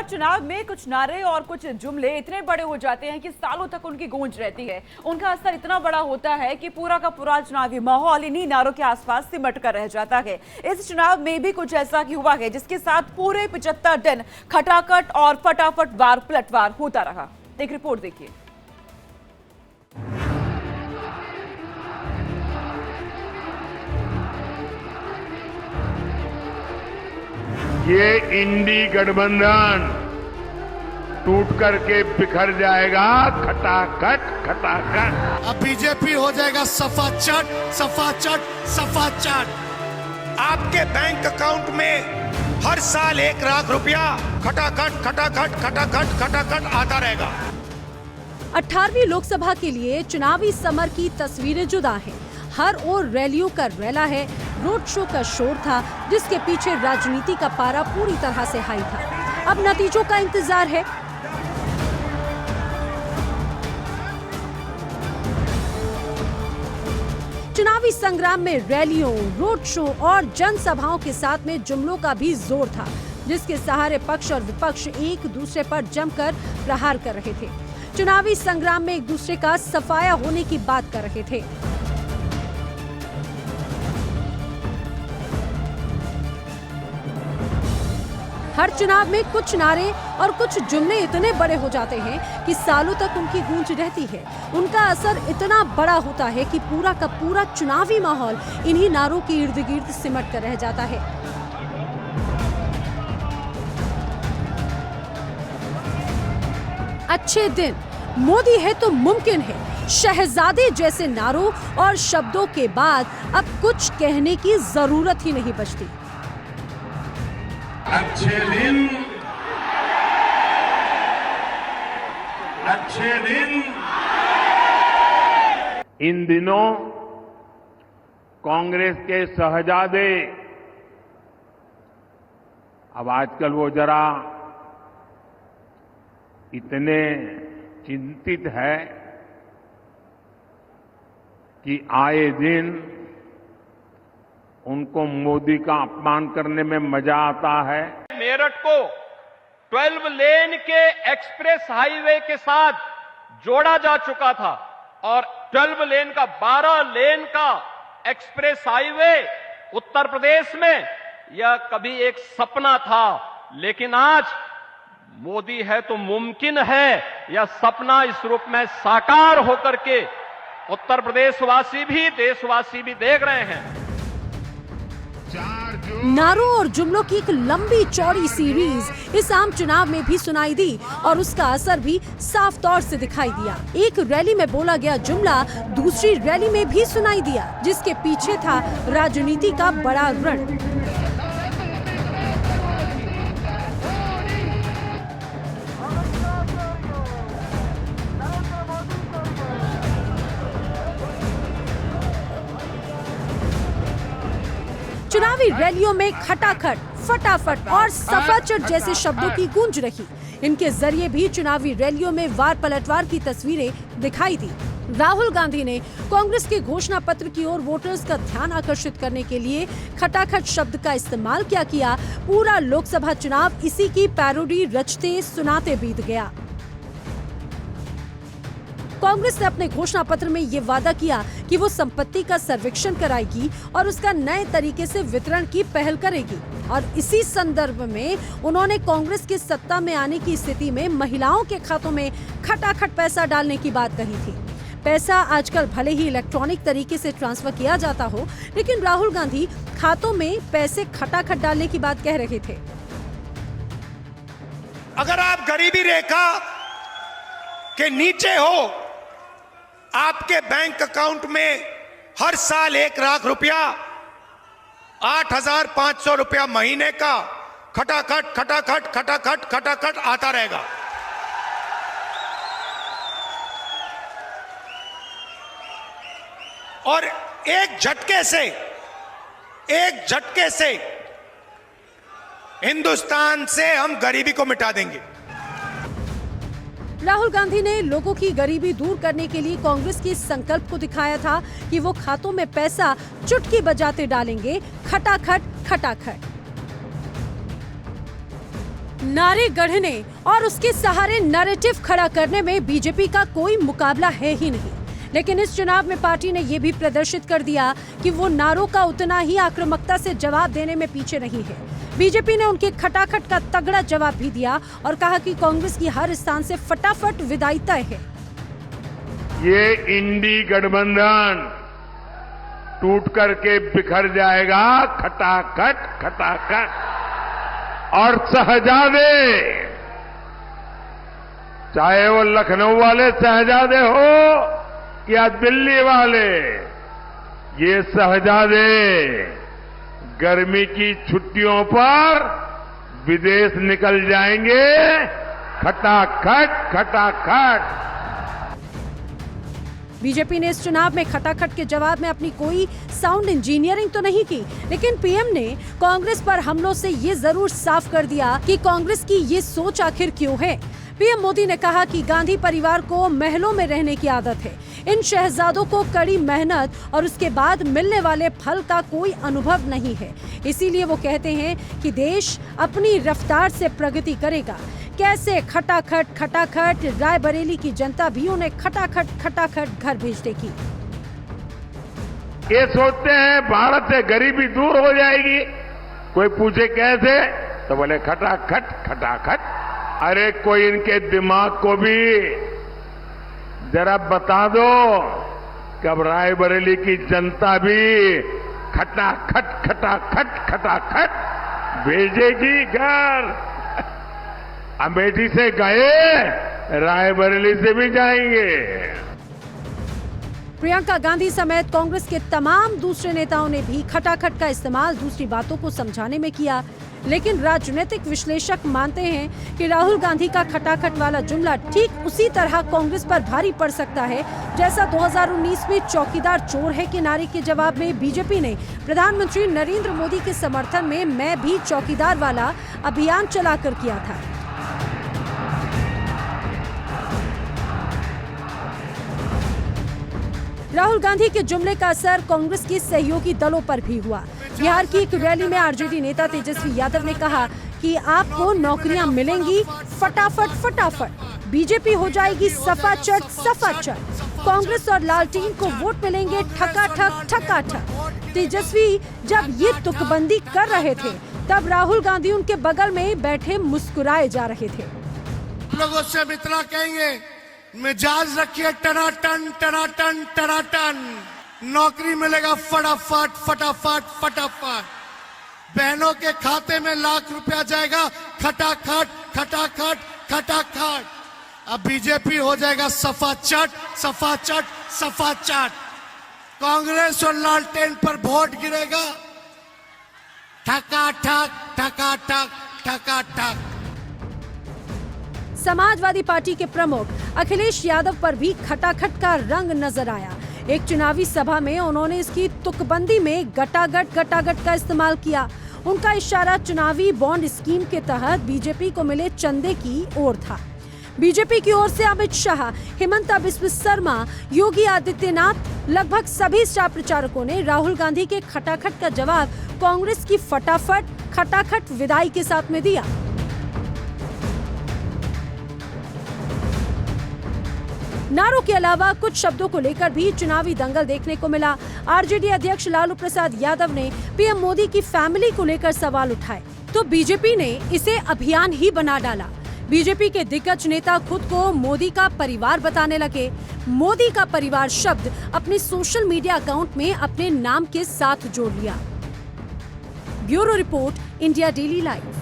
चुनाव में कुछ नारे और कुछ जुमले इतने बड़े हो जाते हैं कि सालों तक उनकी गूंज रहती है। उनका असर इतना बड़ा होता है कि पूरा का पूरा चुनावी माहौल इन्हीं नारों के आसपास सिमट कर रह जाता है। इस चुनाव में भी कुछ ऐसा हुआ है जिसके साथ पूरे 75 दिन खटाखट और फटाफट वार पलटवार होता रहा। एक रिपोर्ट देखिए। ये इंडी गठबंधन टूट करके बिखर जाएगा खटाखट खटाखट। अब बीजेपी हो जाएगा सफा चट सफा चट सफा चट। आपके बैंक अकाउंट में हर साल 1 लाख रुपया खटाखट खटाखट खटाखट खटाखट आता रहेगा। 18वीं लोकसभा के लिए चुनावी समर की तस्वीरें जुदा हैं। हर ओर रैलियों का रैला है, रोड शो का शोर था जिसके पीछे राजनीति का पारा पूरी तरह से हाई था। अब नतीजों का इंतजार है। चुनावी संग्राम में रैलियों, रोड शो और जनसभाओं के साथ में जुमलों का भी जोर था, जिसके सहारे पक्ष और विपक्ष एक दूसरे पर जमकर प्रहार कर रहे थे। चुनावी संग्राम में एक दूसरे का सफाया होने की बात कर रहे थे। हर चुनाव में कुछ नारे और कुछ जुमले इतने बड़े हो जाते हैं कि सालों तक उनकी गूंज रहती है। उनका असर इतना बड़ा होता है कि पूरा का पूरा चुनावी माहौल इन्हीं नारों के इर्द गिर्द सिमट कर रह जाता है। अच्छे दिन, मोदी है तो मुमकिन है, शहजादे जैसे नारों और शब्दों के बाद अब कुछ कहने की जरूरत ही नहीं बचती। अच्छे दिन इन दिनों कांग्रेस के शहजादे, अब आजकल वो जरा इतने चिंतित है कि आए दिन उनको मोदी का अपमान करने में मजा आता है। मेरठ को 12 लेन के एक्सप्रेस हाईवे के साथ जोड़ा जा चुका था और 12 लेन का 12 लेन का एक्सप्रेस हाईवे उत्तर प्रदेश में यह कभी एक सपना था, लेकिन आज मोदी है तो मुमकिन है यह सपना इस रूप में साकार होकर के उत्तर प्रदेश वासी भी, देशवासी भी देख रहे हैं। नारों और जुमलों की एक लंबी चौड़ी सीरीज इस आम चुनाव में भी सुनाई दी और उसका असर भी साफ तौर से दिखाई दिया। एक रैली में बोला गया जुमला दूसरी रैली में भी सुनाई दिया, जिसके पीछे था राजनीति का बड़ा रण। चुनावी रैलियों में खटाखट, फटाफट और सफाचट जैसे शब्दों की गूंज रही। इनके जरिए भी चुनावी रैलियों में वार पलटवार की तस्वीरें दिखाई दी। राहुल गांधी ने कांग्रेस के घोषणा पत्र की ओर वोटर्स का ध्यान आकर्षित करने के लिए खटाखट शब्द का इस्तेमाल क्या किया। पूरा लोकसभा चुनाव इसी की पैरोडी रचते सुनाते बीत गया। कांग्रेस ने अपने घोषणा पत्र में ये वादा किया कि वो संपत्ति का सर्वेक्षण कराएगी और उसका नए तरीके से वितरण की पहल करेगी। और इसी संदर्भ में उन्होंने कांग्रेस के सत्ता में आने की स्थिति में महिलाओं के खातों में खटाखट पैसा डालने की बात कही थी। पैसा आजकल भले ही इलेक्ट्रॉनिक तरीके से ट्रांसफर किया जाता हो, लेकिन राहुल गांधी खातों में पैसे खटाखट डालने की बात कह रहे थे। अगर आप गरीबी रेखा के नीचे हो, आपके बैंक अकाउंट में हर साल 1 लाख रुपया 8,500 रुपया महीने का खटाखट खटाखट खटाखट खटाखट आता रहेगा। और एक झटके से हिंदुस्तान से हम गरीबी को मिटा देंगे। राहुल गांधी ने लोगों की गरीबी दूर करने के लिए कांग्रेस के इस संकल्प को दिखाया था कि वो खातों में पैसा चुटकी बजाते डालेंगे, खटाखट खटाखट। नारे गढ़ने और उसके सहारे नैरेटिव खड़ा करने में बीजेपी का कोई मुकाबला है ही नहीं। लेकिन इस चुनाव में पार्टी ने यह भी प्रदर्शित कर दिया कि वो नारों का उतना ही आक्रामकता से जवाब देने में पीछे नहीं है। बीजेपी ने उनके खटाखट का तगड़ा जवाब भी दिया और कहा कि कांग्रेस की हर स्थान से फटाफट विदाई तय है। ये इंडी गठबंधन टूट करके बिखर जाएगा, खटाखट खटाखट। और शहजादे, चाहे वो लखनऊ वाले शहजादे हो या दिल्ली वाले, ये शहजादे गर्मी की छुट्टियों पर विदेश निकल जाएंगे, खटाखट खटाखट। बीजेपी ने इस चुनाव में खटाखट के जवाब में अपनी कोई साउंड इंजीनियरिंग तो नहीं की, लेकिन पीएम ने कांग्रेस पर हमलों से ये जरूर साफ कर दिया कि कांग्रेस की ये सोच आखिर क्यों है। पीएम मोदी ने कहा कि गांधी परिवार को महलों में रहने की आदत है। इन शहजादों को कड़ी मेहनत और उसके बाद मिलने वाले फल का कोई अनुभव नहीं है। इसीलिए वो कहते हैं कि देश अपनी रफ्तार से प्रगति करेगा। कैसे खटाखट खटाखट, रायबरेली की जनता भी उन्हें खटाखट खटाखट घर भेज देगी। ये सोचते हैं भारत से गरीबी दूर हो जाएगी। कोई पूछे कैसे, तो बोले खटाखट खटाखट। अरे कोई इनके दिमाग को भी जरा बता दो, कब रायबरेली की जनता भी खटाखट खटाखट खटाखट भेजेगी घर। अमेठी से गए, रायबरेली से भी जाएंगे। प्रियंका गांधी समेत कांग्रेस के तमाम दूसरे नेताओं ने भी खटाखट का इस्तेमाल दूसरी बातों को समझाने में किया। लेकिन राजनीतिक विश्लेषक मानते हैं कि राहुल गांधी का खटाखट वाला जुमला ठीक उसी तरह कांग्रेस पर भारी पड़ सकता है जैसा 2019 में चौकीदार चोर है के नारे के जवाब में बीजेपी ने प्रधानमंत्री नरेंद्र मोदी के समर्थन में मैं भी चौकीदार वाला अभियान चलाकर किया था। राहुल गांधी के जुमले का असर कांग्रेस के सहयोगी दलों पर भी हुआ। बिहार की एक रैली में आरजेडी नेता तेजस्वी यादव ने कहा कि आपको नौकरियां मिलेंगी फटाफट फटाफट, बीजेपी हो जाएगी सफाचट सफाचट, कांग्रेस और लालटेन को वोट मिलेंगे ठकाठक ठकाठक। तेजस्वी जब ये तुकबंदी कर रहे थे तब राहुल गांधी उनके बगल में बैठे मुस्कुराए जा रहे थे। लोगों से हम इतना कहेंगे, मिजाज रखिए टनाटन टनाटन टनाटन, नौकरी मिलेगा फटाफट फटाफट फटाफट, बहनों के खाते में लाख रुपया जाएगा खटाखट खटाखट खटाखट। अब बीजेपी हो जाएगा सफाचट सफाचट सफाचट, कांग्रेस और लालटेन पर वोट गिरेगा ठकाठक ठकाठक ठकाठक। समाजवादी पार्टी के प्रमुख अखिलेश यादव पर भी खटाखट का रंग नजर आया। एक चुनावी सभा में उन्होंने इसकी तुकबंदी में गटागट गटागट का इस्तेमाल किया। उनका इशारा चुनावी बॉन्ड स्कीम के तहत बीजेपी को मिले चंदे की ओर था। बीजेपी की ओर से अमित शाह, हिमंता बिस्वा शर्मा, योगी आदित्यनाथ, लगभग सभी स्टार प्रचारकों ने राहुल गांधी के खटाखट का जवाब कांग्रेस की फटाफट खटाखट विदाई के साथ में दिया। नारों के अलावा कुछ शब्दों को लेकर भी चुनावी दंगल देखने को मिला। आरजेडी अध्यक्ष लालू प्रसाद यादव ने पीएम मोदी की फैमिली को लेकर सवाल उठाए तो बीजेपी ने इसे अभियान ही बना डाला। बीजेपी के दिग्गज नेता खुद को मोदी का परिवार बताने लगे। मोदी का परिवार शब्द अपने सोशल मीडिया अकाउंट में अपने नाम के साथ जोड़ लिया। Bureau report, India daily live.